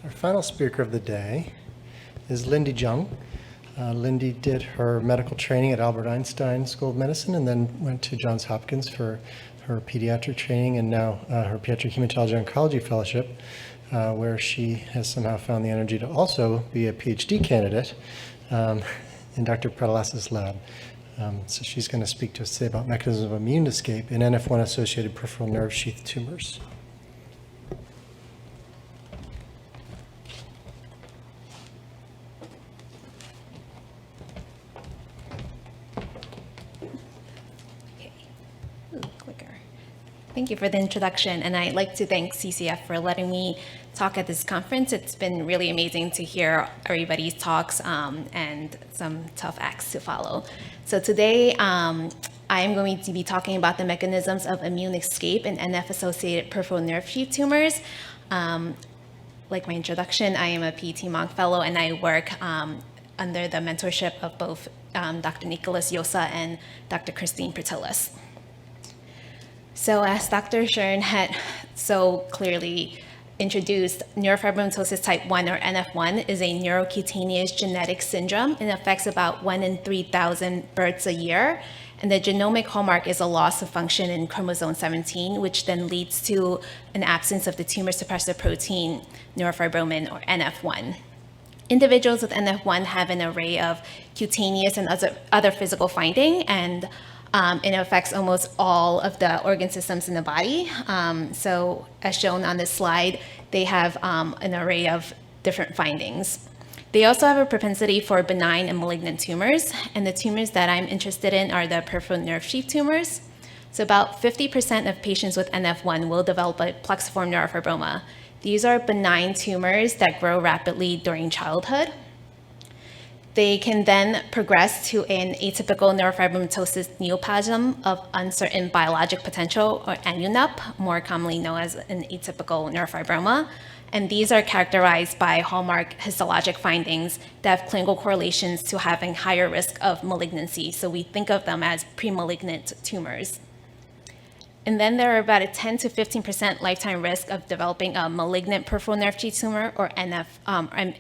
Our final speaker of the day is Lindy Zhang. Lindy did her medical training at Albert Einstein School of Medicine and then went to Johns Hopkins for her pediatric training and now her pediatric hematology oncology fellowship, where she has somehow found the energy to also be a PhD candidate in Dr. Pratalas's lab. So she's going to speak to us today about mechanisms of immune escape in NF1-associated peripheral nerve sheath tumors. Thank you for the introduction, and I'd like to thank CCF for letting me talk at this conference. It's been really amazing to hear everybody's talks and some tough acts to follow. So today, I am going to be talking about the mechanisms of immune escape in NF-associated peripheral nerve sheath tumors. Like my introduction, I am a PET Monk Fellow, and I work under the mentorship of both Dr. Nicholas Yosa and Dr. Christine Pertillis. So as Dr. Shern had so clearly introduced, neurofibromatosis type 1 or NF1 is a neurocutaneous genetic syndrome and affects about 1 in 3,000 births a year. And the genomic hallmark is a loss of function in chromosome 17, which then leads to an absence of the tumor suppressor protein neurofibromin or NF1. Individuals with NF1 have an array of cutaneous and other physical findings, and it affects almost all of the organ systems in the body. So as shown on this slide, they have an array of different findings. They also have a propensity for benign and malignant tumors, and the tumors that I'm interested in are the peripheral nerve sheath tumors. So about 50% of patients with NF1 will develop a plexiform neurofibroma. These are benign tumors that grow rapidly during childhood. They can then progress to an atypical neurofibromatosis neoplasm of uncertain biologic potential, or ANUNUP, more commonly known as an atypical neurofibroma. And these are characterized by hallmark histologic findings that have clinical correlations to having higher risk of malignancy. So we think of them as pre-malignant tumors. And then there are about a 10 to 15% lifetime risk of developing a malignant peripheral nerve sheath tumor, or MPNST.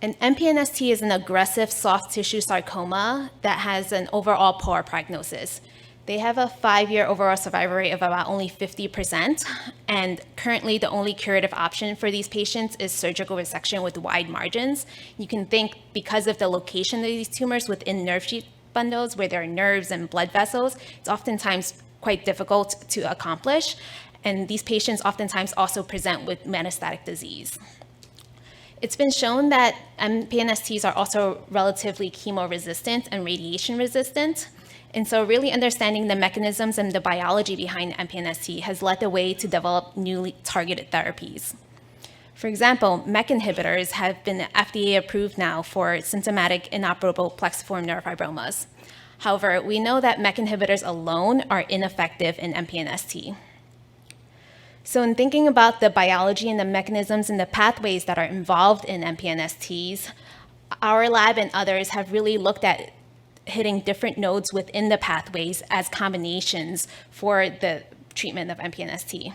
And MPNST is an aggressive soft tissue sarcoma that has an overall poor prognosis. They have a 5-year overall survival rate of about only 50%, and currently the only curative option for these patients is surgical resection with wide margins. You can think because of the location of these tumors within nerve sheath bundles, where there are nerves and blood vessels, it's oftentimes quite difficult to accomplish, and these patients oftentimes also present with metastatic disease. It's been shown that MPNSTs are also relatively chemo-resistant and radiation-resistant. And so really understanding the mechanisms and the biology behind MPNST has led the way to develop newly targeted therapies. For example, MEK inhibitors have been FDA approved now for symptomatic inoperable plexiform neurofibromas. However, we know that MEK inhibitors alone are ineffective in MPNST. So in thinking about the biology and the mechanisms and the pathways that are involved in MPNSTs, our lab and others have really looked at hitting different nodes within the pathways as combinations for the treatment of MPNST.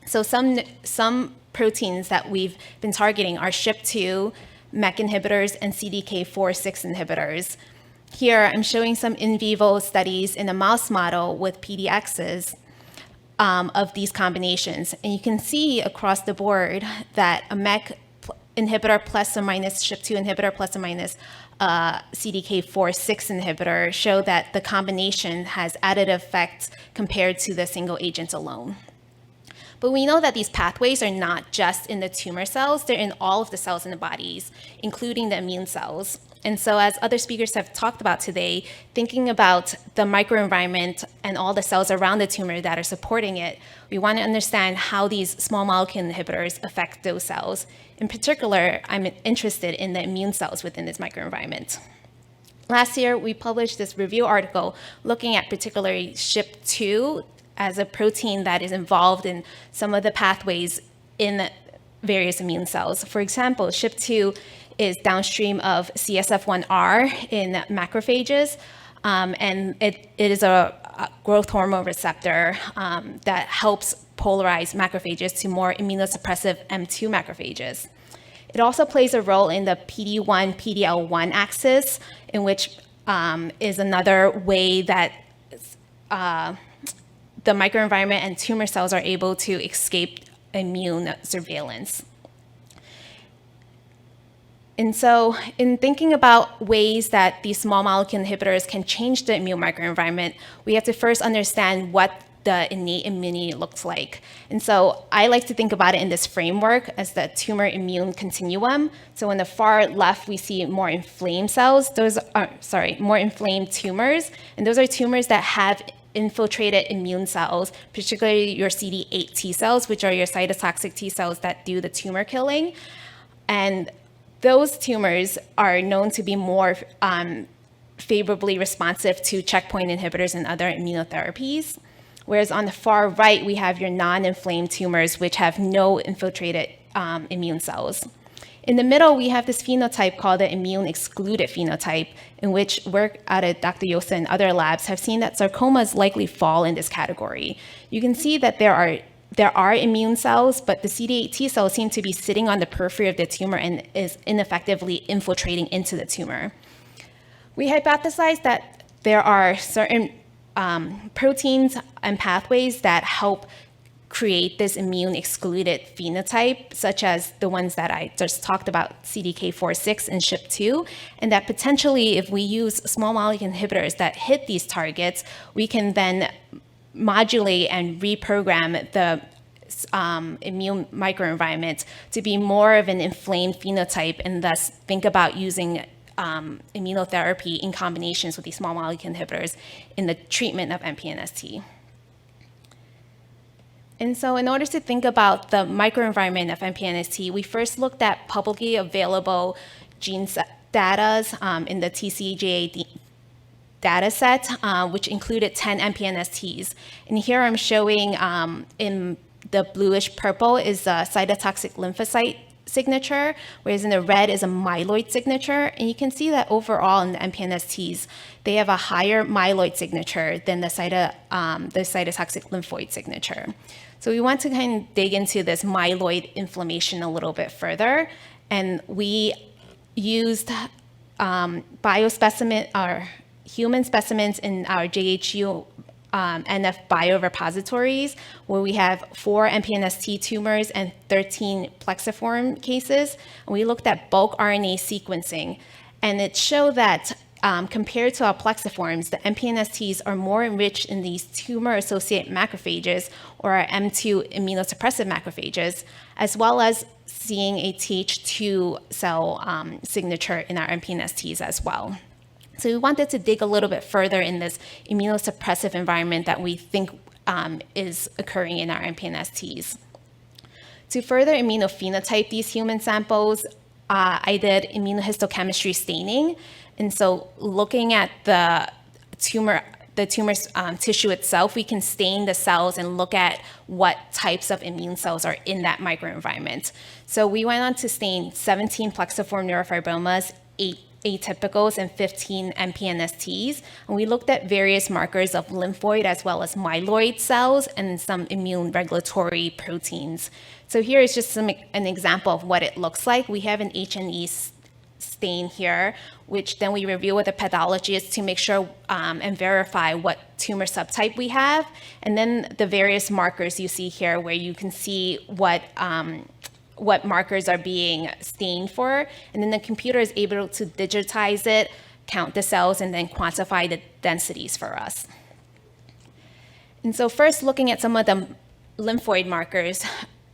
So some proteins that we've been targeting are SHP2, MEK inhibitors, and CDK4/6 inhibitors. Here, I'm showing some in vivo studies in a mouse model with PDXs of these combinations. And you can see across the board that a MEK inhibitor plus or minus SHP2 inhibitor plus or minus CDK4/6 inhibitor show that the combination has additive effects compared to the single agent alone. But we know that these pathways are not just in the tumor cells, they're in all of the cells in the bodies, including the immune cells. And so as other speakers have talked about today, thinking about the microenvironment and all the cells around the tumor that are supporting it, we want to understand how these small molecule inhibitors affect those cells. In particular, I'm interested in the immune cells within this microenvironment. Last year, we published this review article looking at particularly SHP2 as a protein that is involved in some of the pathways in various immune cells. For example, SHP2 is downstream of CSF1R in macrophages, and it is a growth hormone receptor that helps polarized macrophages to more immunosuppressive M2 macrophages. It also plays a role in the PD-1, PD-L1 axis, in which is another way that the microenvironment and tumor cells are able to escape immune surveillance. And so in thinking about ways that these small molecule inhibitors can change the immune microenvironment, we have to first understand what the innate immunity looks like. And so I like to think about it in this framework as the tumor immune continuum. So on the far left, we see more inflamed cells. More inflamed tumors. And those are tumors that have infiltrated immune cells, particularly your CD8 T cells, which are your cytotoxic T cells that do the tumor killing. And those tumors are known to be more favorably responsive to checkpoint inhibitors and other immunotherapies. Whereas on the far right, we have your non-inflamed tumors, which have no infiltrated immune cells. In the middle, we have this phenotype called the immune-excluded phenotype, in which work out of Dr. Yosa and other labs have seen that sarcomas likely fall in this category. You can see that there are immune cells, but the CD8 T cells seem to be sitting on the periphery of the tumor and is ineffectively infiltrating into the tumor. We hypothesized that there are certain proteins and pathways that help create this immune-excluded phenotype, such as the ones that I just talked about, CDK4/6 and SHP2, and that potentially if we use small molecule inhibitors that hit these targets, we can then modulate and reprogram the immune microenvironment to be more of an inflamed phenotype, and thus think about using immunotherapy in combinations with these small molecule inhibitors in the treatment of MPNST. And so in order to think about the microenvironment of MPNST, we first looked at publicly available gene data in the TCGA data set, which included 10 MPNSTs. And here I'm showing in the bluish purple is a cytotoxic lymphocyte signature, whereas in the red is a myeloid signature. And you can see that overall in the MPNSTs, they have a higher myeloid signature than the cytotoxic lymphoid signature. So we want to kind of dig into this myeloid inflammation a little bit further. And we used biospecimen, or human specimens in our JHU NF biorepositories, where we have 4 MPNST tumors and 13 plexiform cases. And we looked at bulk RNA sequencing, and it showed that compared to our plexiforms, the MPNSTs are more enriched in these tumor-associated macrophages, or our M2 immunosuppressive macrophages, as well as seeing a Th2 cell signature in our MPNSTs as well. So we wanted to dig a little bit further in this immunosuppressive environment that we think is occurring in our MPNSTs. To further immunophenotype these human samples, I did immunohistochemistry staining. And so looking at the tumor's tissue itself, we can stain the cells and look at what types of immune cells are in that microenvironment. So we went on to stain 17 plexiform neurofibromas, 8 atypicals, and 15 MPNSTs. And we looked at various markers of lymphoid as well as myeloid cells and some immune regulatory proteins. So here is just an example of what it looks like. We have an H&E stain here, which then we review with the pathologist to make sure and verify what tumor subtype we have. And then the various markers you see here, where you can see what markers are being stained for. And then the computer is able to digitize it, count the cells, and then quantify the densities for us. And so first, looking at some of the lymphoid markers,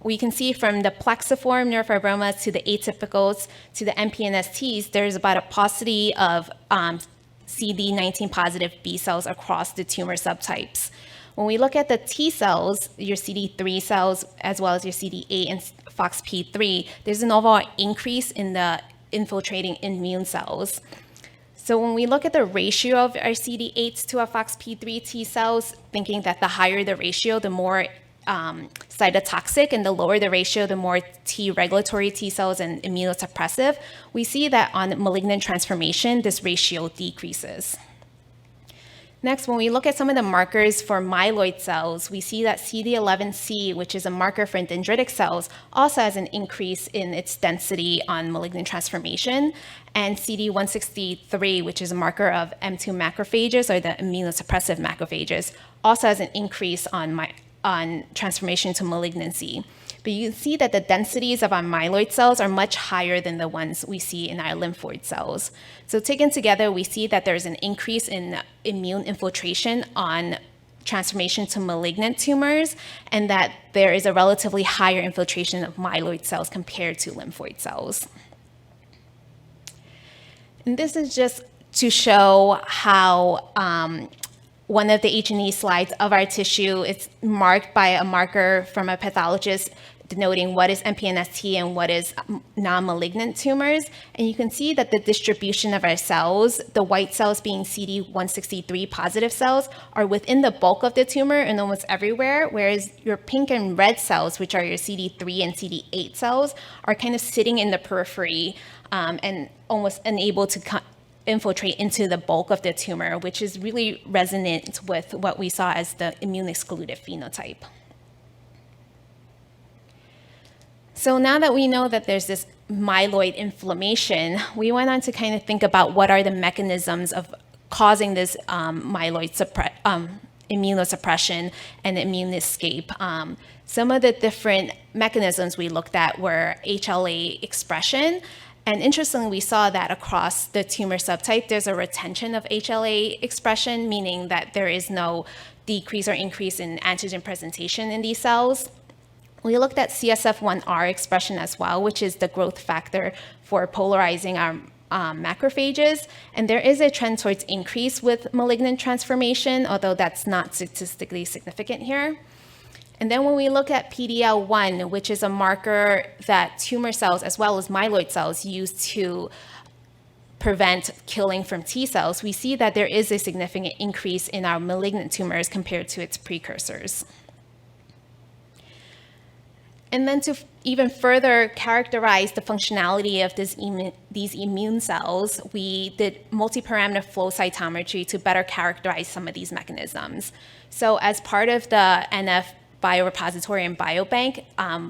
we can see from the plexiform neurofibromas to the atypicals to the MPNSTs, there's about a paucity of CD19 positive B cells across the tumor subtypes. When we look at the T cells, your CD3 cells, as well as your CD8 and FOXP3, there's an overall increase in the infiltrating immune cells. So when we look at the ratio of our CD8s to our FOXP3 T cells, thinking that the higher the ratio, the more cytotoxic, and the lower the ratio, the more T regulatory T cells and immunosuppressive, we see that on malignant transformation, this ratio decreases. Next, when we look at some of the markers for myeloid cells, we see that CD11C, which is a marker for dendritic cells, also has an increase in its density on malignant transformation. And CD163, which is a marker of M2 macrophages, or the immunosuppressive macrophages, also has an increase on transformation to malignancy. But you can see that the densities of our myeloid cells are much higher than the ones we see in our lymphoid cells. So taken together, we see that there's an increase in immune infiltration on transformation to malignant tumors, and that there is a relatively higher infiltration of myeloid cells compared to lymphoid cells. And this is just to show how one of the H&E slides of our tissue is marked by a marker from a pathologist denoting what is MPNST and what is non-malignant tumors. And you can see that the distribution of our cells, the white cells being CD163 positive cells, are within the bulk of the tumor and almost everywhere, whereas your pink and red cells, which are your CD3 and CD8 cells, are kind of sitting in the periphery and almost unable to infiltrate into the bulk of the tumor, which is really resonant with what we saw as the immune-excluded phenotype. So now that we know that there's this myeloid inflammation, we went on to kind of think about what are the mechanisms of causing this myeloid immunosuppression and immune escape. Some of the different mechanisms we looked at were HLA expression. And interestingly, we saw that across the tumor subtype, there's a retention of HLA expression, meaning that there is no decrease or increase in antigen presentation in these cells. We looked at CSF1R expression as well, which is the growth factor for polarizing our macrophages. And there is a trend towards increase with malignant transformation, although that's not statistically significant here. And then when we look at PD-L1, which is a marker that tumor cells as well as myeloid cells use to prevent killing from T cells, we see that there is a significant increase in our malignant tumors compared to its precursors. And then to even further characterize the functionality of these immune cells, we did multiparameter flow cytometry to better characterize some of these mechanisms. So as part of the NF biorepository and biobank,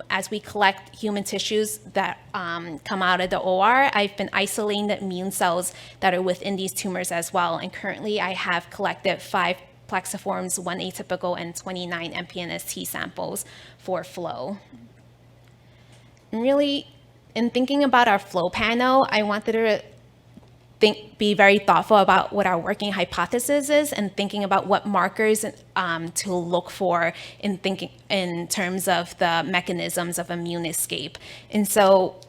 as we collect human tissues that come out of the OR, I've been isolating the immune cells that are within these tumors as well. And currently I have collected 5 plexiforms, 1 atypical, and 29 MPNST samples for flow. And really, in thinking about our flow panel, I wanted to be very thoughtful about what our working hypothesis is and thinking about what markers to look for in terms of the mechanisms of immune escape. And so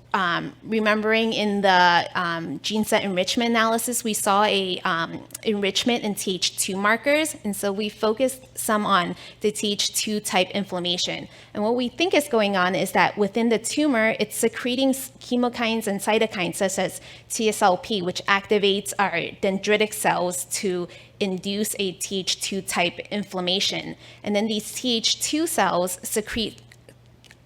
remembering in the gene set enrichment analysis, we saw a enrichment in Th2 markers. And so we focused some on the Th2 type inflammation. And what we think is going on is that within the tumor, it's secreting chemokines and cytokines such as TSLP, which activates our dendritic cells to induce a Th2 type inflammation. And then these Th2 cells secrete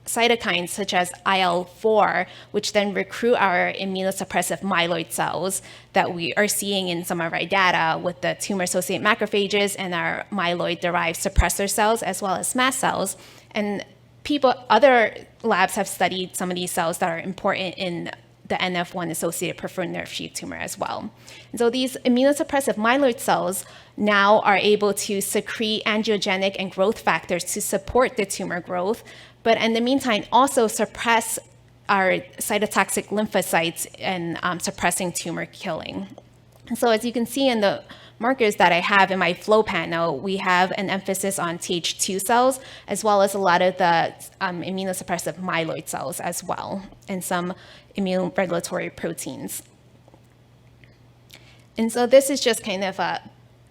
cytokines such as IL-4, which then recruit our immunosuppressive myeloid cells that we are seeing in some of our data with the tumor-associated macrophages and our myeloid-derived suppressor cells, as well as mast cells. And other labs have studied some of these cells that are important in the NF1-associated peripheral nerve sheath tumor as well. And so these immunosuppressive myeloid cells now are able to secrete angiogenic and growth factors to support the tumor growth, but in the meantime also suppress our cytotoxic lymphocytes and suppressing tumor killing. And so as you can see in the markers that I have in my flow panel, we have an emphasis on Th2 cells, as well as a lot of the immunosuppressive myeloid cells as well, and some immunoregulatory proteins. And so this is just kind of an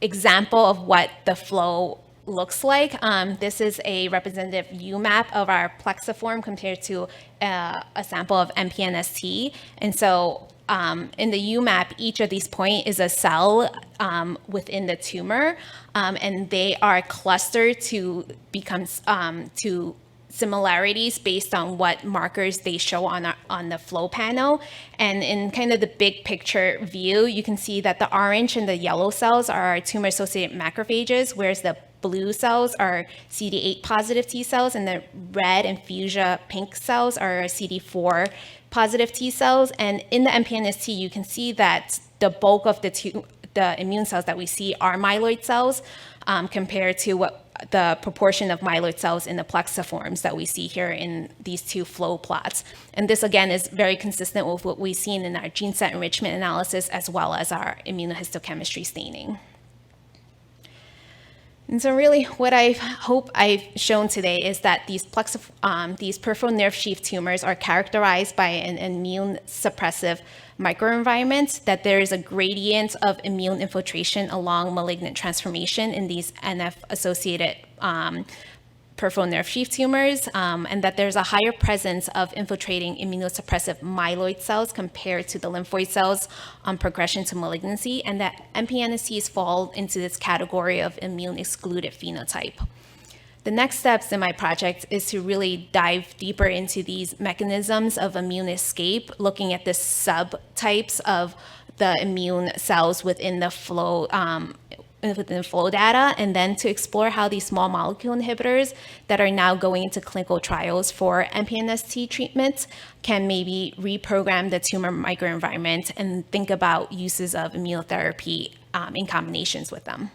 example of what the flow looks like. This is a representative UMAP of our plexiform compared to a sample of MPNST. And so in the UMAP, each of these points is a cell within the tumor, and they are clustered to become to similarities based on what markers they show on the flow panel. And in kind of the big picture view, you can see that the orange and the yellow cells are tumor-associated macrophages, whereas the blue cells are CD8 positive T cells, and the red and fuchsia pink cells are CD4 positive T cells. And in the MPNST, you can see that the bulk of the immune cells that we see are myeloid cells, compared to what the proportion of myeloid cells in the plexiforms that we see here in these two flow plots. And this, again, is very consistent with what we've seen in our gene set enrichment analysis as well as our immunohistochemistry staining. And so really what I hope I've shown today is that these peripheral nerve sheath tumors are characterized by an immune suppressive microenvironment, that there is a gradient of immune infiltration along malignant transformation in these NF-associated peripheral nerve sheath tumors, and that there's a higher presence of infiltrating immunosuppressive myeloid cells compared to the lymphoid cells on progression to malignancy, and that MPNSTs fall into this category of immune-excluded phenotype. The next steps in my project is to really dive deeper into these mechanisms of immune escape, looking at the subtypes of the immune cells within the flow data, and then to explore how these small molecule inhibitors that are now going into clinical trials for MPNST treatment can maybe reprogram the tumor microenvironment and think about uses of immunotherapy in combinations with them.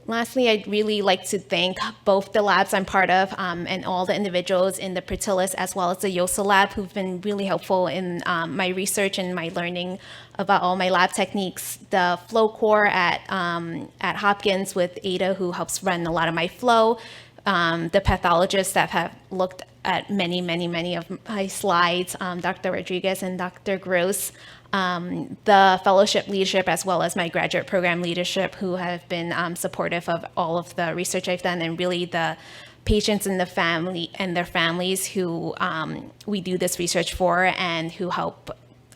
Lastly, I'd really like to thank both the labs I'm part of and all the individuals in the Pertilis as well as the YOSA lab who've been really helpful in my research and my learning about all my lab techniques. The flow core at Hopkins with Ada, who helps run a lot of my flow. The pathologists that have looked at many of my slides, Dr. Rodriguez and Dr. Gross. The fellowship leadership as well as my graduate program leadership who have been supportive of all of the research I've done, and really the patients and the family and their families who we do this research for and who help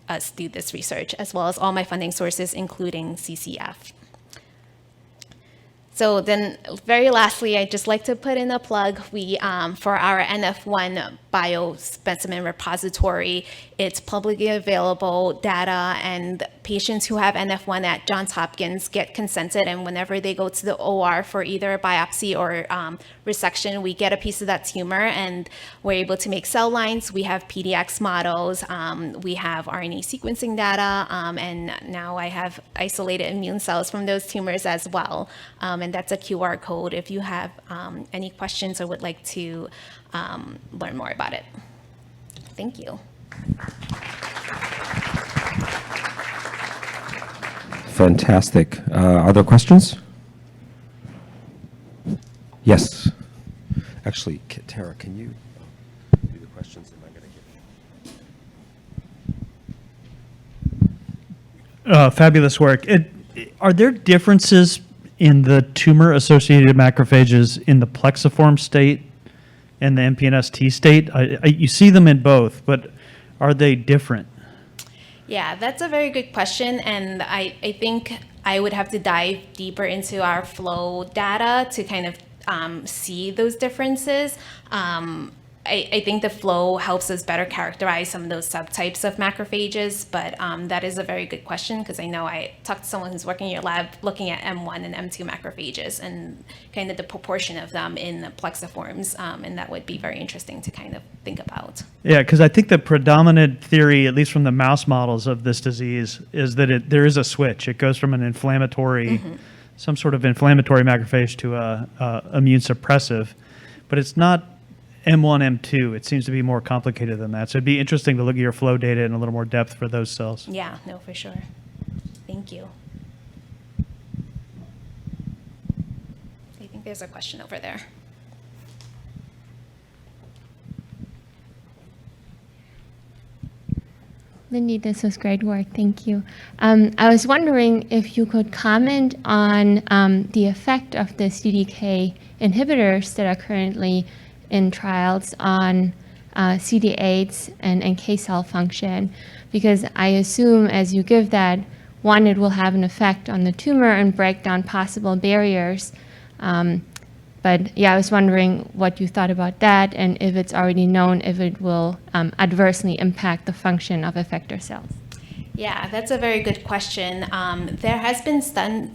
us do this research, as well as all my funding sources, including CCF. So then very lastly, I'd just like to put in a plug. We, for our NF1 biospecimen repository, it's publicly available data, and patients who have NF1 at Johns Hopkins get consented, and whenever they go to the OR for either a biopsy or resection, we get a piece of that tumor and we're able to make cell lines. We have PDX models, we have RNA sequencing data, and now I have isolated immune cells from those tumors as well. And that's a QR code if you have any questions or would like to learn more about it. Thank you. Fantastic. Are there questions? Yes. Actually, Tara, can you do the questions? Am I going to get Fabulous work. Are there differences in the tumor-associated macrophages in the plexiform state and the MPNST state? You see them in both, but are they different? Yeah, that's a very good question, and I think I would have to dive deeper into our flow data to kind of see those differences. I think the flow helps us better characterize some of those subtypes of macrophages, but that is a very good question because I know I talked to someone who's working in your lab looking at M1 and M2 macrophages and kind of the proportion of them in the plexiforms, and that would be very interesting to kind of think about. Yeah, because I think the predominant theory, at least from the mouse models of this disease, is that there is a switch. It goes from an inflammatory, some sort of inflammatory macrophage to a immune suppressive, but it's not M1, M2. It seems to be more complicated than that. So it'd be interesting to look at your flow data in a little more depth for those cells. Yeah, no, for sure. Thank you. I think there's a question over there. Lindy, this was great work. Thank you. I was wondering if you could comment on the effect of the CDK inhibitors that are currently in trials on CD8s and NK cell function, because I assume as you give that, one, it will have an effect on the tumor and break down possible barriers, But yeah, I was wondering what you thought about that, and if it's already known if it will adversely impact the function of effector cells. Yeah, that's a very good question. There has been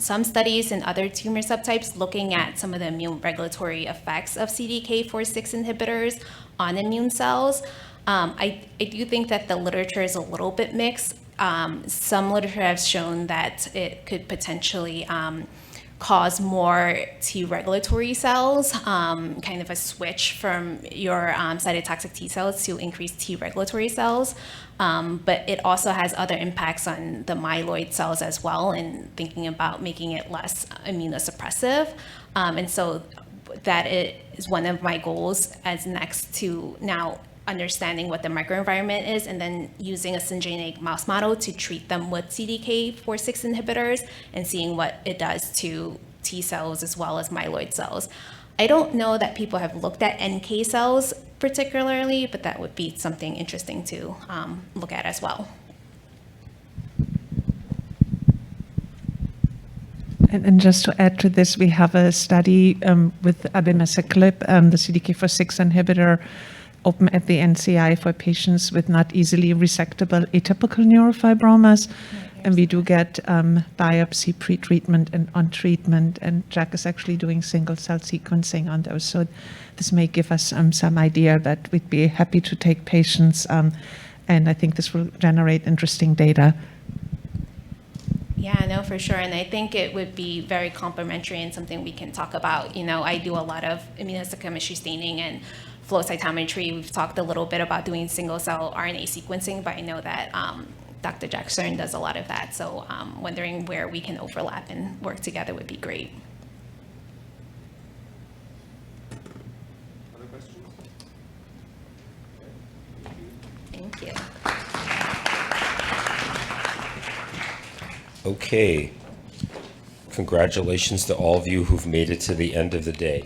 some studies in other tumor subtypes looking at some of the immune regulatory effects of CDK4/6 inhibitors on immune cells. I do think that the literature is a little bit mixed. Some literature has shown that it could potentially cause more T regulatory cells, kind of a switch from your cytotoxic T cells to increased T regulatory cells. But it also has other impacts on the myeloid cells as well, and thinking about making it less immunosuppressive. And so that is one of my goals as next to now understanding what the microenvironment is, and then using a syngeneic mouse model to treat them with CDK4/6 inhibitors and seeing what it does to T cells as well as myeloid cells. I don't know that people have looked at NK cells particularly, but that would be something interesting to look at as well. And just to add to this, we have a study with abemaciclib, the CDK4/6 inhibitor, open at the NCI for patients with not easily resectable atypical neurofibromas. And we do get biopsy pre-treatment and on treatment, and Jack is actually doing single cell sequencing on those. So this may give us some idea that we'd be happy to take patients, and I think this will generate interesting data. Yeah, no, for sure. And I think it would be very complementary and something we can talk about. You know, I do a lot of immunohistochemistry staining and flow cytometry. We've talked a little bit about doing single cell RNA sequencing, but I know that Dr. Jack Stern does a lot of that. So wondering where we can overlap and work together would be great. Other questions? Thank you. Okay. Congratulations to all of you who've made it to the end of the day.